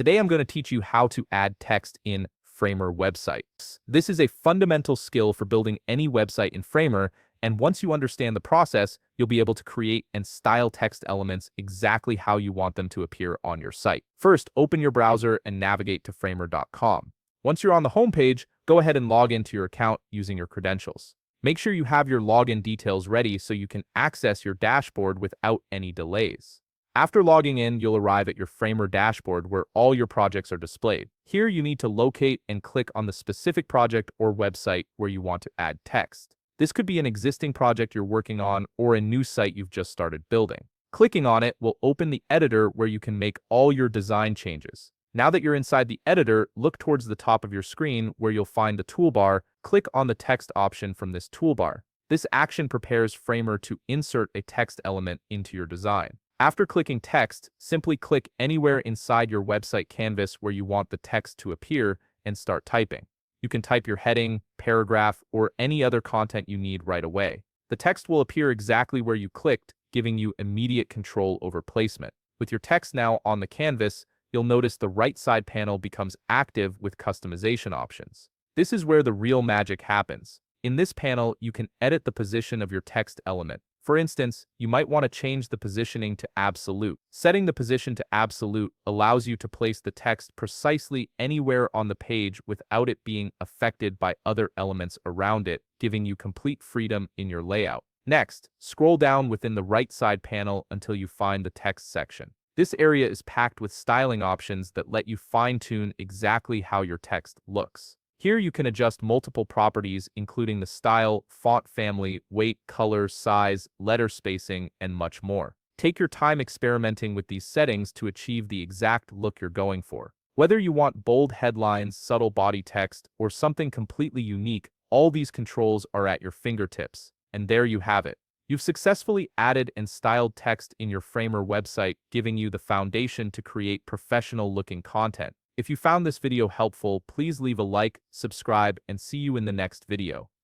Today I'm going to teach you how to add text in Framer websites. This is a fundamental skill for building any website in Framer, and once you understand the process, you'll be able to create and style text elements exactly how you want them to appear on your site. First, open your browser and navigate to framer.com. Once you're on the homepage, go ahead and log into your account using your credentials. Make sure you have your login details ready so you can access your dashboard without any delays. After logging in, you'll arrive at your Framer dashboard where all your projects are displayed. Here you need to locate and click on the specific project or website where you want to add text. This could be an existing project you're working on or a new site you've just started building. Clicking on it will open the editor where you can make all your design changes. Now that you're inside the editor, look towards the top of your screen where you'll find the toolbar. Click on the text option from this toolbar. This action prepares Framer to insert a text element into your design. After clicking text, simply click anywhere inside your website canvas where you want the text to appear and start typing. You can type your heading, paragraph, or any other content you need right away. The text will appear exactly where you clicked, giving you immediate control over placement. With your text now on the canvas, you'll notice the right side panel becomes active with customization options. This is where the real magic happens. In this panel, you can edit the position of your text element. For instance, you might want to change the positioning to absolute. Setting the position to absolute allows you to place the text precisely anywhere on the page without it being affected by other elements around it, giving you complete freedom in your layout. Next, scroll down within the right side panel until you find the text section. This area is packed with styling options that let you fine-tune exactly how your text looks. Here you can adjust multiple properties including the style, font family, weight, color, size, letter spacing, and much more. Take your time experimenting with these settings to achieve the exact look you're going for. Whether you want bold headlines, subtle body text, or something completely unique, all these controls are at your fingertips. And there you have it. You've successfully added and styled text in your Framer website, giving you the foundation to create professional-looking content. If you found this video helpful, please leave a like, subscribe, and see you in the next video.